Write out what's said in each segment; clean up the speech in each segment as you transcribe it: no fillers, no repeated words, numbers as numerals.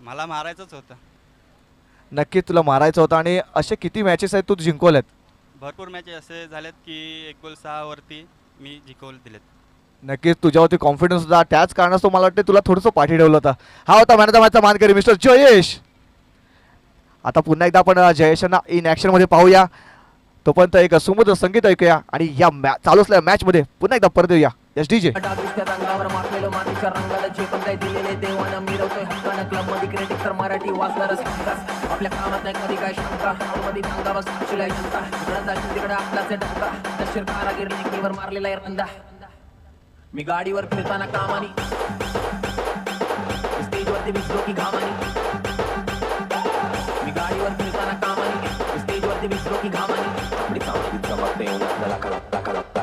मला मारायचंच होतं. नक्की तुला मारायचं होतं आणि असे किती मॅचेस आहेत तू जिंकवल्यात? भरपूर मॅचेस असे झालेत की 1 गोल 6 वरती मी जिंकवून दिलेत. नक्कीच तुझ्यावरती कॉन्फिडन्स होता, त्याच कारणास्तव मला वाटतं तुला थोडंसं पाठी ठेवलं होतं. हा होता मॅन ऑफ द मॅचचा मानकरी मिस्टर जयेश. आता पुन्हा एकदा आपण जयेशांना इन ॲक्शनमध्ये पाहूया. तोपर्यंत एक सुमधुर संगीत ऐकूया आणि या चालू असलेल्या मॅचमध्ये पुन्हा एकदा परत येऊया. एस डी जे रंगावर माखलेलं मातीच्या रंगाला जे पण काही दिलेले देवानं मिरवतोय हक्कानं क्लब मध्ये क्रिटिक तर मराठी वाचणारच हमखास. आपल्या कामात नाही कधी काय शंका मध्ये भांगा बस शिलाई जनता गणता तिकडे आपलाच डंका दशीर कारागीर लेकीवर मारलेला आहे रंदा. मी गाडीवर फिरताना कामानी स्टेजवरती भिजलो की घामानी. मी गाडीवर फिरताना कामानी स्टेजवरती भिजलो की घामानी. आपली चांगली चमकते आपल्याला कळत कळत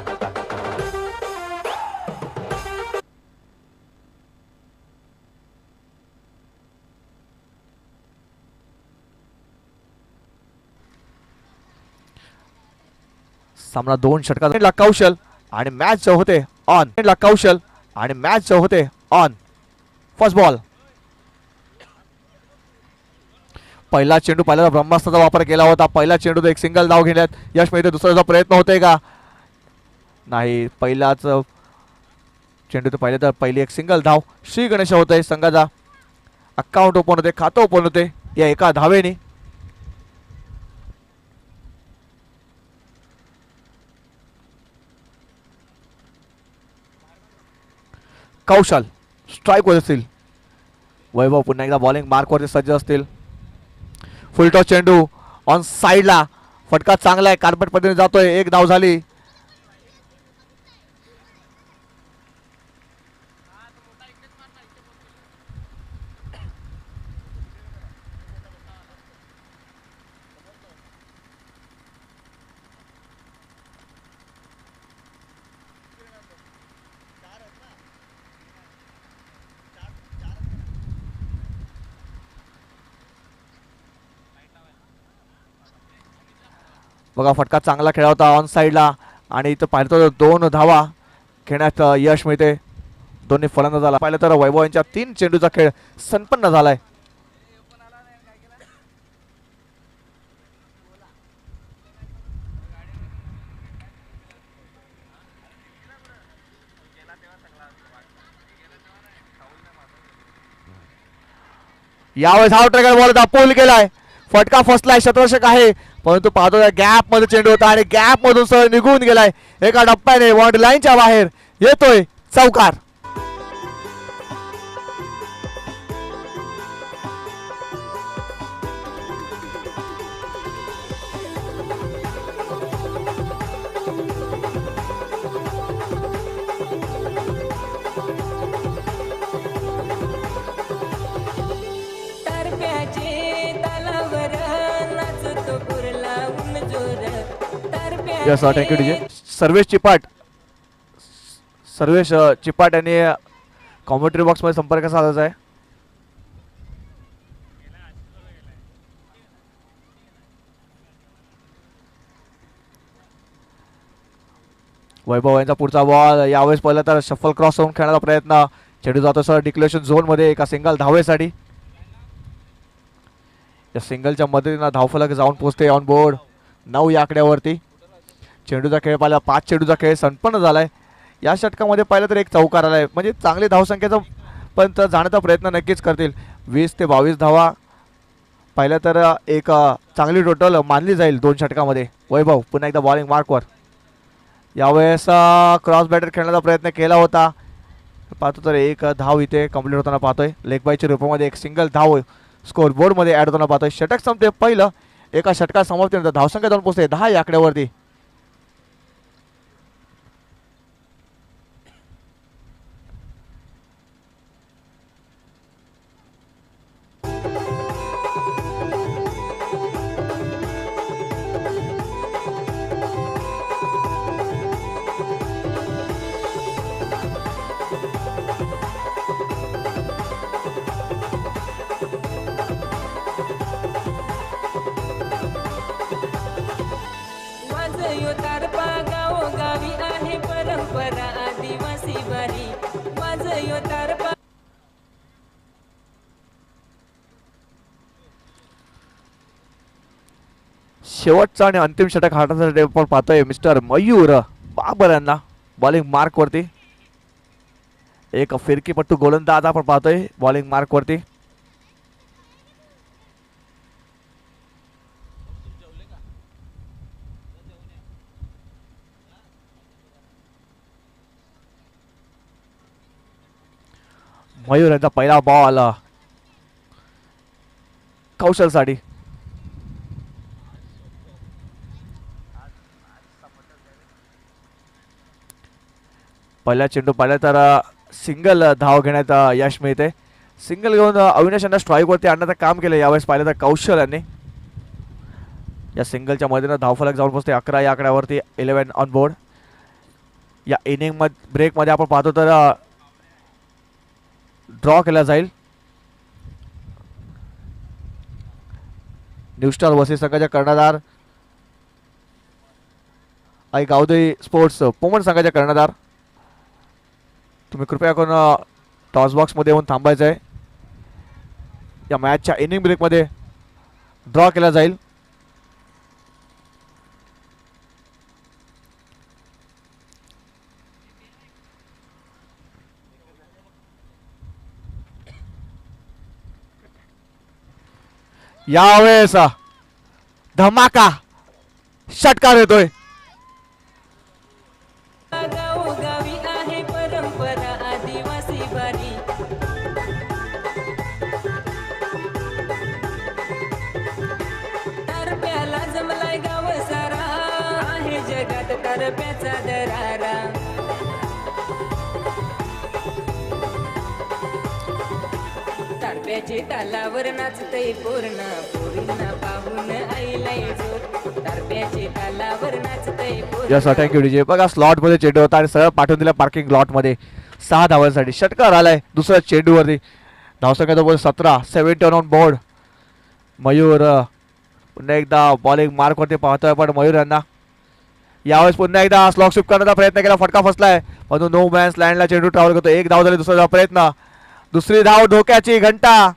सामना 2 षटकांचा कौशल आणि मॅच होते ऑन. कौशल आणि मॅच होते ऑन. First ball. पहिला चेंडू पहिला ब्रह्मास्त्राचा वापर केला होता. पहिला चेंडू एक सिंगल धाव घेण्यात यश मिळते. दुसऱ्याचा प्रयत्न होते का? नाही. पहिलाच चेंडू तर पहिले तर पहिली एक सिंगल धाव श्री गणेश होते. संघाचा अकाउंट ओपन होते, खातं ओपन होते या एका धावेने. कौशल स्ट्राईक होत असतील. वैभव पुन्हा एकदा बॉलिंग मार्कवरती सज्ज असतील. फुलटॉस चेंडू ऑन साईडला. फटका चांगला आहे, कार्पेट पद्धतीने जातोय. एक धाव झाली. बघा फटका चांगला खेळा होता ऑन साईडला आणि इथं पाहिलं तर 2 धावा खेळण्यात यश मिळते. दोन्ही फलंदाजाला पाहिलं तर वैभव यांच्या 3 चेंडूचा खेळ संपन्न झालाय. यावेळेस हा ट्रॅकर बॉल होता, पूल केलाय. फटका फसलाय. शतवर्षक आहे परंतु पाहतो गॅप मध्ये चेंडू होता आणि गॅप मधून सह निघून गेलाय. एका टप्प्याने बाउंड्री लाईनच्या बाहेर येतोय चौकार. Yes thank you DJ. Sarvesh Chipat. Sarvesh Chipat यांनी कॉमेंट्री बॉक्समध्ये संपर्क साधायचा आहे. वैभव यांचा पुढचा बॉल. यावेळेस पहिला तर शफल क्रॉस होऊन खेळण्याचा प्रयत्न. चेंडू जातो सर डिक्लेरेशन झोन मध्ये एका सिंगल धावेसाठी. या सिंगलच्या मदतीनं धावफलक जाऊन पोहोचते ऑन बोर्ड 9 या आकड्यावरती. चेंडूचा खेळ पाहिला 5 चेंडूचा खेळ संपन्न झालाय. या षटकामध्ये पाहिलं तर एक चौकार आलाय म्हणजे चांगली धावसंख्येचा पण जाण्याचा प्रयत्न नक्कीच करतील. 20 ते 22 धावा पाहिलं तर एक चांगली टोटल मानली जाईल 2 षटकामध्ये. वैभव पुन्हा एकदा बॉलिंग मार्कवर. यावेळेस क्रॉस बॅटर खेळण्याचा प्रयत्न केला होता. पाहतो तर एक धाव इथे कंप्लीट होताना पाहतोय. लेग बायच्या रूपामध्ये एक सिंगल धाव स्कोर बोर्डमध्ये ॲड होताना पाहतोय. षटक संपते पहिलं. एका षटकात समाप्तीनंतर धावसंख्या जाऊन पोहोचते 10 या आकड्यावरती. शेवटचा आणि अंतिम षटक हातासाठी आपण पाहतोय मिस्टर मयूर बाबर यांना बॉलिंग मार्क वरती. एक फिरकीपट्टू गोलंदाज आपण पाहतोय बॉलिंग मार्क वरती. मयूर यांचा पहिला बॉल कौशलसाठी. पहिला चेंडू पाहिला तर सिंगल धाव घेण्यात यश मिळते. सिंगल घेऊन अविनाश यांना स्ट्राईक वरती आणण्याचं काम केलं यावेळेस पाहिलं तर कौशल यांनी. या सिंगलच्या मधून धावफलक जाऊन पोहोचते 11 या आकड्यावरती 11 ऑन बोर्ड. या इनिंग ब्रेकमध्ये आपण पाहतो तर ड्रॉ केला जाईल. न्यू स्टार वसई संघाच्या कर्णधार आई गावदेवी स्पोर्ट्स पोमन संघाच्या कर्णधार तुम्ही कृपया करून टॉस बॉक्समध्ये येऊन थांबायचं आहे. या मॅचच्या इनिंग ब्रेकमध्ये ड्रॉ केला जाईल. यावेळेस धमाका षटकार येतोय. गावोगावी आहे परंपरा आदिवासी बारी. तारप्याला जमलाय गाव सारा आहे जगात तारप्याचा दरारा. तारप्याचे तालावर नाचतय पूर्ण पोरींना पाहून आईलाय जोर. तारप्याचे तालावर नाचतय पूर्ण. Yes thank you DJ. बघा स्लॉट मध्ये चेंडू होता आणि सरळ पाठवून दिला पार्किंग लॉट मध्ये 6 धावांसाठी. षटकार आलाय दुसऱ्या चेंडूवरती. धावसंख्या 17 17 ऑन बोर्ड. मयूर पुन्हा एकदा बॉलिंग मार्क वरती पाहतोय पण मयूर यांना यावेळेस पुन्हा एकदा स्लॉक स्वीप करण्याचा प्रयत्न केला. फटका फसलाय परंतु नो मॅन्स लँडला चेंडू ट्रॅव्हल करतो. एक धाव झाली. दुसरा प्रयत्न. दुसरी धाव धोक्याची घंटा.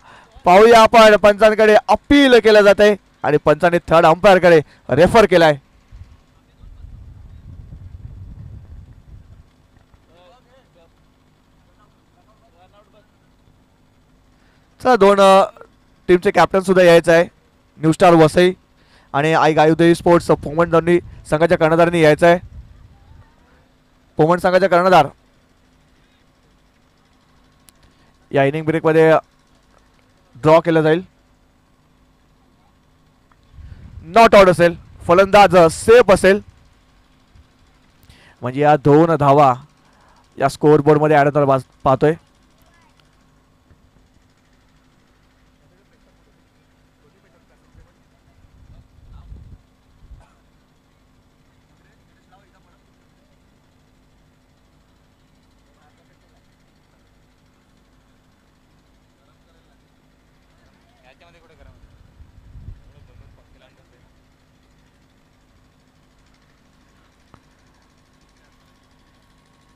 पाहूया आपण पंचांकडे अपील केलं जाते आणि पंचांनी थर्ड अंपायरकडे रेफर केलाय. चला दोन टीमचे कॅप्टन सुद्धा यायचं आहे. न्यू स्टार वसई आणि आई गावदेवी स्पोर्ट्स पोमन दोन्ही संघाच्या कर्णधारांनी यायचं आहे. पोमन संघाच्या कर्णधार या इनिंग ब्रेकमध्ये ड्रॉ केलं जाईल. नॉट आउट असेल. फलंदाज सेफ असेल म्हणजे या 2 धावा या स्कोअर बोर्ड मध्ये ऍड होताना पाहतोय.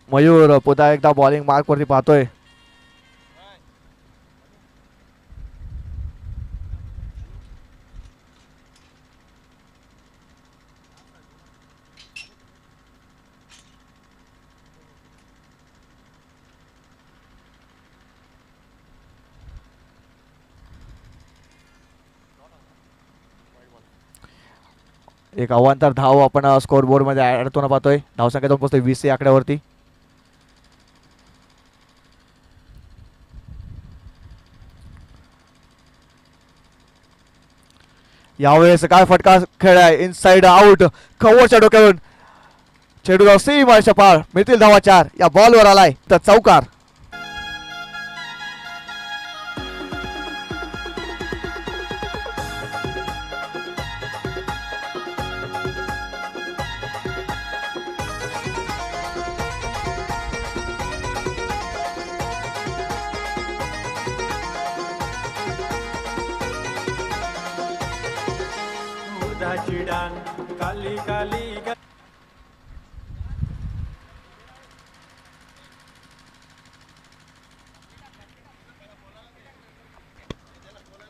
मयूर पुन्हा एकदा बॉलिंग मार्क वरती पाहतोय. एक अवांतर धाव आपण स्कोर बोर्ड मध्ये ऍड होताना पाहतोय. धावसंख्या जाऊन पोहोचते 20 या आकड्यावरती. यावेळेस काय फटका खेळाय. Inside out. कव्हरच्या डोक्यावरून चेंडू जाऊ सी मारच्या पार. मिळतील धावा 4. या बॉलवर आलाय तर चौकार. काली काली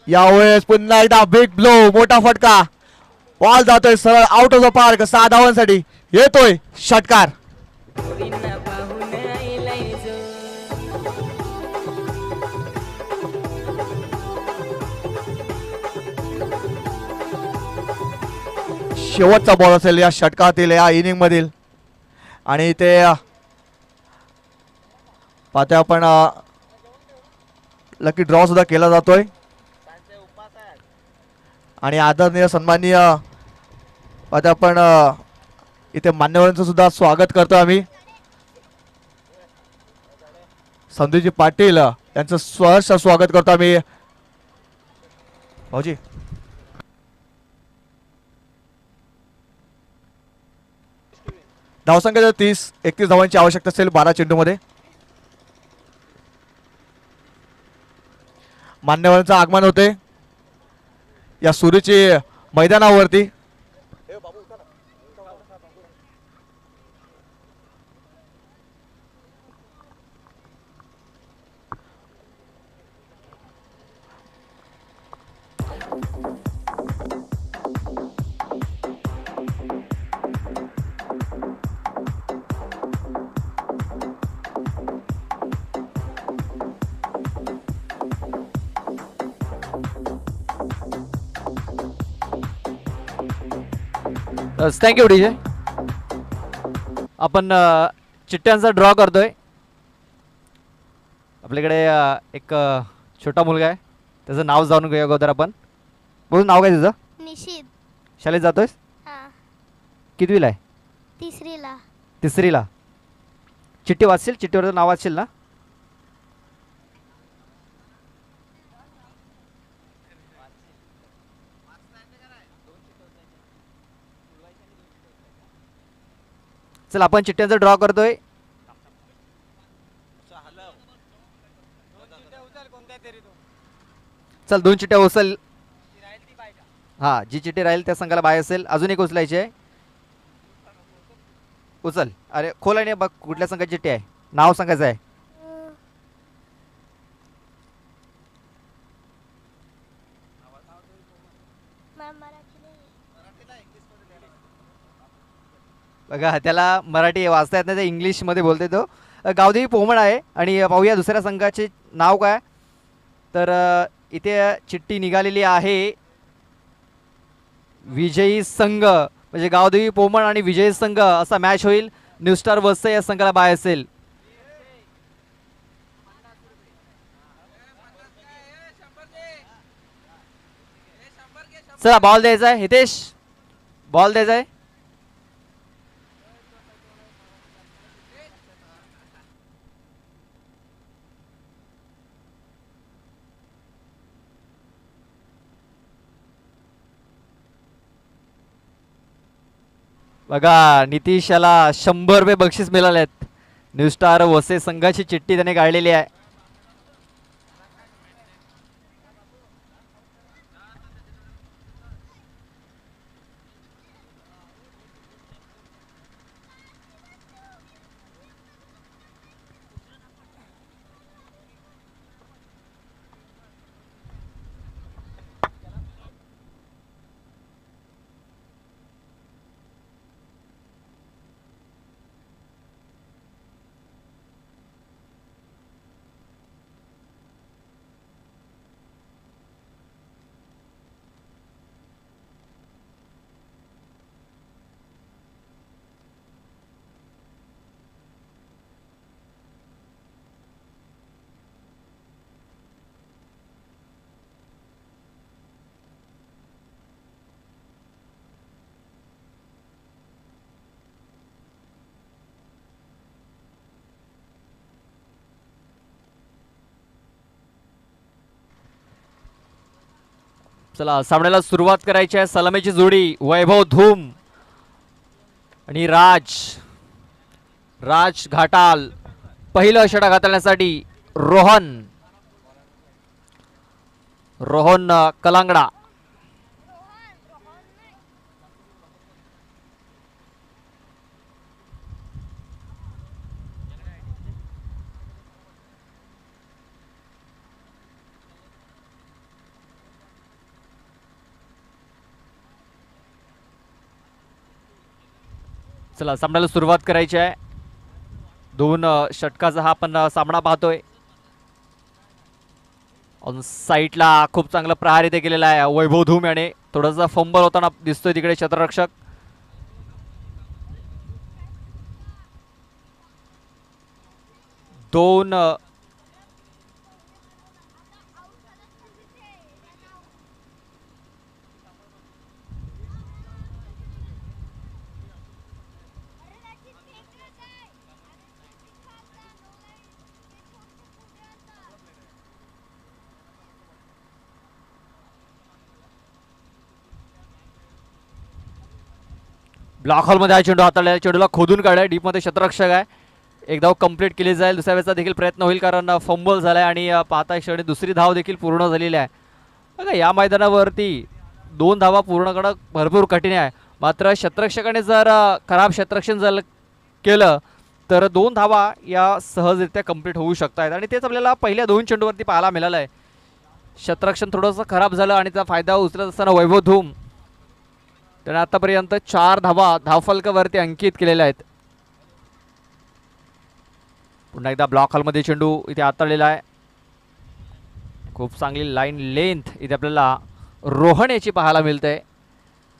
यावेळेस पुन्हा एकदा बिग ब्लो. मोठा फटका. बॉल जातोय सरळ आउट ऑफ द पार्क 6 धावांसाठी येतोय षटकार. पोरींना पाहून आईलाय जो शेवटचा बॉल असेल या षटकातील या इनिंग मधील आणि ते पाहते आपण लकी ड्रॉ सुद्धा केला जातोय आणि आदरणीय सन्माननीय पाहते आपण इथे मान्यवरांचं सुद्धा स्वागत करतो आम्ही. संदीपजी पाटील यांचं सहर्ष स्वागत करतो आम्ही. भाऊजी धावसंख्या 31 धावांची आवश्यकता असेल 12 चेंडूमध्ये. मान्यवरांचं आगमन होते या सुरीची मैदानावरती. Thank you DJ. आपण चिठ्ठ्यांचा ड्रॉ करतोय. आपल्याकडे एक छोटा मुलगा आहे, त्याचं नाव जाणून घेऊया अगोदर आपण. बोल, नाव काय तुझं? निशित. शाळेत जातोयस? हां. कितवीला आहे? तिसरीला. तिसरीला. चिठ्ठी वाचशील? चिठ्ठीवरचं नाव वाचशील ना? चल आपण चिठ्ठ्यांचा ड्रॉ करतोय. चल 2 चिठ्ठ्या उचल. हा, जी चिठ्ठी राहील त्या संघाला बाय असेल. अजून एक उचलायची आहे. उचल. अरे खोल आणि बघ कुठल्या संघाची चिठ्ठी आहे. नाव सांगायचं आहे. बघा त्याला मराठी वाचता येत नाही, ते इंग्लिशमध्ये बोलते तो. गावदेवी पोमण आहे. आणि पाहूया दुसऱ्या संघाचे नाव काय. तर इथे चिठ्ठी निघालेली आहे विजयी संघ, म्हणजे गावदेवी पोमण आणि विजयी संघ असा मॅच होईल. न्यू स्टार वस्ते या संघाला बाय असेल. चला बॉल द्यायचा आहे. हितेश बॉल द्यायचा आहे. बघा नितीश याला 100 रुपये बक्षीस मिळालेत. न्यू स्टार वसे संघाची चिठ्ठी त्याने काढलेली आहे. चला सामन्याला सुरुवात करायची आहे. सलामीची जोडी वैभव धूम आणि राज घाटाल. पहिलं षटक हाताळण्यासाठी रोहन कलांगडा. चला सामन्याला सुरुवात करायची आहे. 2 षटकाचा हा आपण सामना पाहतोय. ऑन साईडला खूप चांगला प्रहार इथे केलेला आहे वैभव धूम याने. थोडासा फंबल होताना दिसतोय तिकडे क्षेत्ररक्षक. दोन ब्लॉक हॉलमध्ये हा चेंडू हाताळला. चेंडूला खोदून काढलाय. डीपमध्ये क्षेत्ररक्षक आहे. एक धाव कंप्लीट केली जाईल. दुसऱ्या वेळेचा देखील प्रयत्न होईल कारण फंबल झालाय आणि पाहता क्षणी दुसरी धाव देखील पूर्ण झालेली आहे. बघा या मैदानावरती 2 धावा पूर्ण करणं भरपूर कठीण आहे. मात्र क्षेत्ररक्षकाने जर खराब क्षेत्ररक्षण जर केलं तर 2 धावा या सहजरित्या कंप्लीट होऊ शकतात आणि तेच आपल्याला पहिल्या 2 चेंडूवरती पाहायला मिळालं आहे. क्षेत्ररक्षण थोडंसं खराब झालं आणि त्याचा फायदा उचलत असताना वैभव धूम त्याने आतापर्यंत 4 धावा धावफलकावरती अंकित केलेल्या आहेत. पुन्हा एकदा ब्लॉक हॉलमध्ये चेंडू इथे हाताळलेला आहे. खूप चांगली लाईन लेंथ इथे आपल्याला रोहन याची पाहायला मिळते.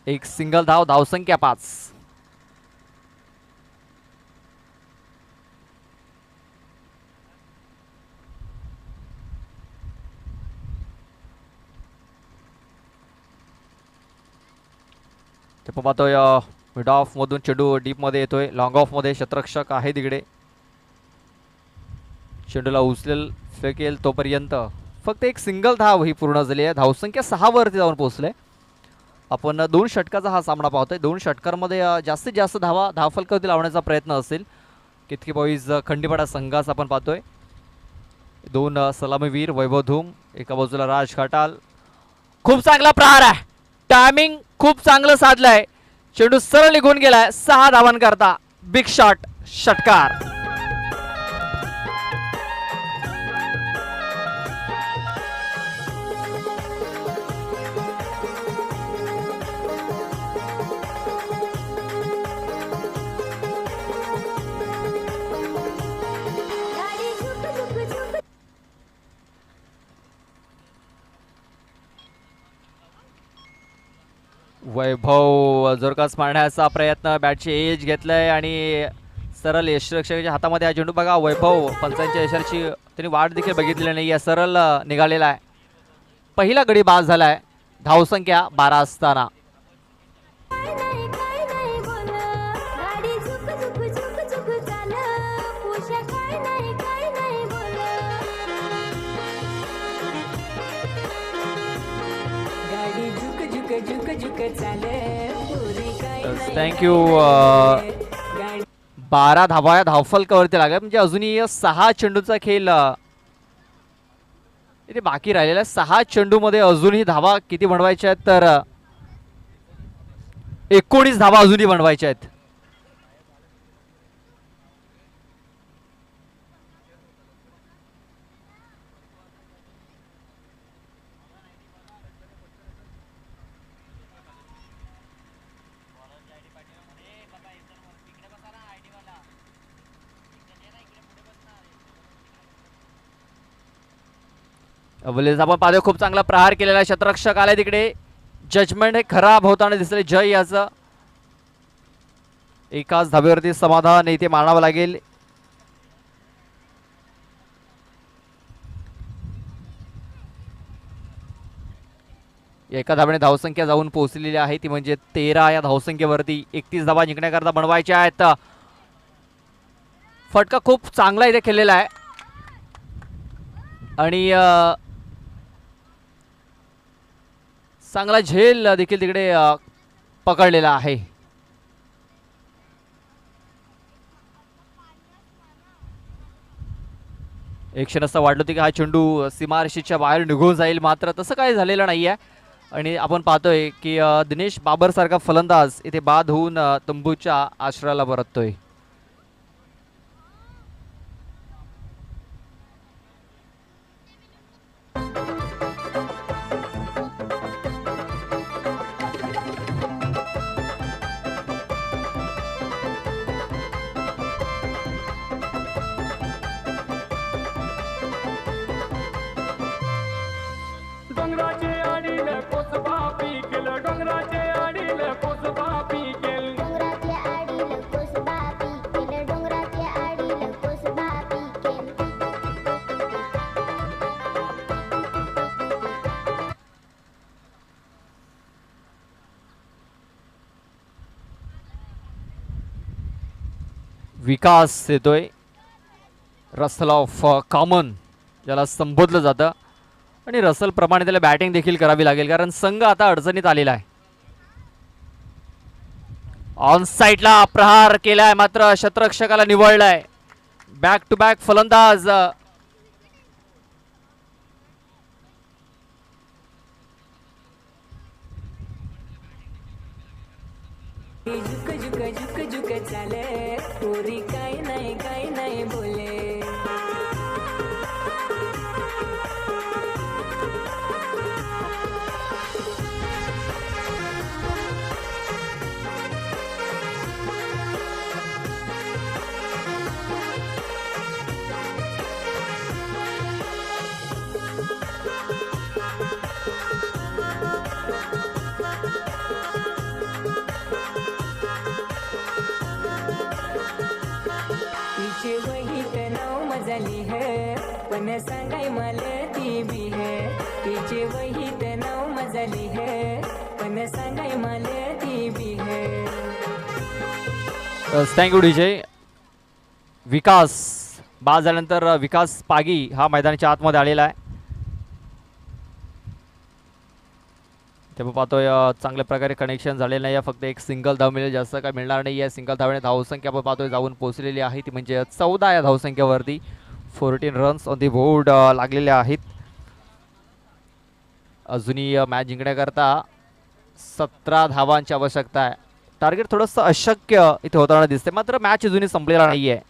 एक सिंगल धाव, धावसंख्या 5. ते पण पाहतोय मिड ऑफ मधून चेंडू डीप मध्ये येतोय. लॉंग ऑफ मध्ये क्षेत्ररक्षक आहे तिकडे. चेंडूला उचलेल फेकेल तोपर्यंत फक्त एक सिंगल धाव ही पूर्ण झाली आहे. धावसंख्या 6 वरती जाऊन पोहोचले. आपण 2 षटकाचा हा सामना पाहतोय. 2 षटकांमध्ये जास्तीत जास्त धावा धावफलकावरती लावण्याचा प्रयत्न असेल. कितकी बॉईज खंडीपाडा संघाचा आपण पाहतोय. 2 सलामीवीर वैभव धूम, एका बाजूला राज खटाल. खूप चांगला प्रहार आहे. टायमिंग खूप चांगलं साधलंय. चेंडू सरळ निघून गेलाय. 6 धावांकरता बिग शॉट षटकार. वैभव जोरकास मारण्याचा प्रयत्न, बॅटची एज घेतलाय आणि सरळ यष्टीरक्षकाच्या हातामध्ये हा चेंडू. बघा वैभव पंचांच्या यशाची त्यांनी वाट देखील बघितलेली नाही आहे. सरळ निघालेला आहे. पहिला गडी बाद झालाय. धावसंख्या 12 असताना. थँक्यू. 12 धावा या धावफलकावरती लागल्या. म्हणजे अजूनही 6 चेंडूचा खेळ इथे बाकी राहिलेला. 6 चेंडूमध्ये अजूनही धावा किती बनवायच्या आहेत तर 19 धावा अजूनही बनवायच्या आहेत. आपण पाहतोय खूप चांगला प्रहार केलेला क्षेत्ररक्षक आलाय तिकडे. जजमेंट हे खराब होताना दिसले जय याचं. एकाच धाब्यावरती समाधान इथे मानावं लागेल. एका धाब्याने धावसंख्या जाऊन पोहोचलेली आहे ती म्हणजे 13. या धावसंख्येवरती 31 धावा जिंकण्याकरता बनवायच्या आहेत. फटका खूप चांगला इथे खेळलेला आहे आणि चांगला झेल देखील तिकडे पकडलेला आहे. एक क्षण असं वाटलं होतं की हा चेंडू सीमारेषेच्या बाहेर निघून जाईल, मात्र तसं काही झालेलं नाही आहे. आणि आपण पाहतोय की दिनेश बाबर सारखा फलंदाज इथे बाद होऊन तंबूच्या आश्रयाला परततोय. डोंगराचे आडील कोसबा पिकेल डोंगराचे आडील कोसबा पिकेल डोंगराचे आडील कोसबा पिकेल डोंगराचे आडील कोसबा पिकेल विकास येतोय, रसल ऑफ कॉमन ज्याला संबोधलं जातं, आणि रसल प्रमाणे त्याला बॅटिंग देखील करावी लागेल कारण संघ आता अडचणीत आलेला आहे. ऑन साईडला प्रहार केलाय मात्र शतरक्षकाला निवळलाय. बॅक टू बॅक फलंदाज झुक झुक झुक झुक चाले पोरी काय नाही बोले. तिचे वहीत नाव मजाली है पण सांगाय मला ती बी है. तिचे वहीत नाव मजाली है पण सांगाय मला ती बी है. Thank you DJ. विकास बाद झाल्यानंतर विकास पागी हा मैदानाच्या आतमध्ये आलेला आहे. तेव्हा पाहतोय चांगल्या प्रकारे कनेक्शन झालेलं नाही आहे. फक्त एक सिंगल धाव मिळेल, जास्त काय मिळणार नाही आहे. सिंगल धावणे धावसंख्या आपण पाहतोय जाऊन पोहोचलेली आहे ती म्हणजे 14 या धावसंख्येवरती. 14 रन्स ऑन दी बोर्ड लागलेल्या आहेत. अजूनही मॅच जिंकण्याकरता 17 धावांची आवश्यकता आहे. टार्गेट थोडंसं अशक्य इथे होताना दिसते, मात्र मॅच अजूनही संपलेला नाही आहे.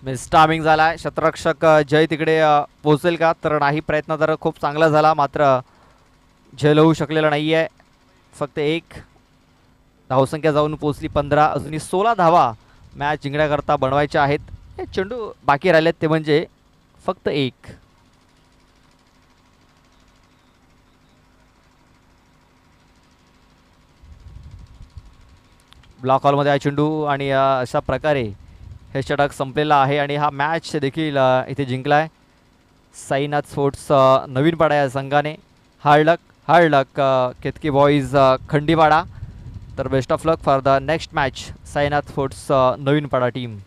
मिस टायमिंग झाला. शतरक्षक जय तिकडे पोहोचेल का तर नाही. प्रयत्न तर खूप चांगला झाला मात्र जय होऊ शकलेला नाही आहे. फक्त एक धावसंख्या जाऊन पोहोचली 15. अजूनही 16 धावा मॅच जिंकण्याकरता बनवायच्या आहेत. हे चेंडू बाकी राहिलेत ते म्हणजे फक्त एक. ब्लॉक हॉलमध्ये आहे चेंडू आणि अशा प्रकारे हे षटक संपलेलं आहे आणि हा मॅच देखील इथे जिंकला आहे साईनाथ स्पोर्ट्स नवीन पाडा या संघाने. Hard luck Ketaki boys Khandiwada. तर best of luck for the next match Sainath sports Navin Pada team.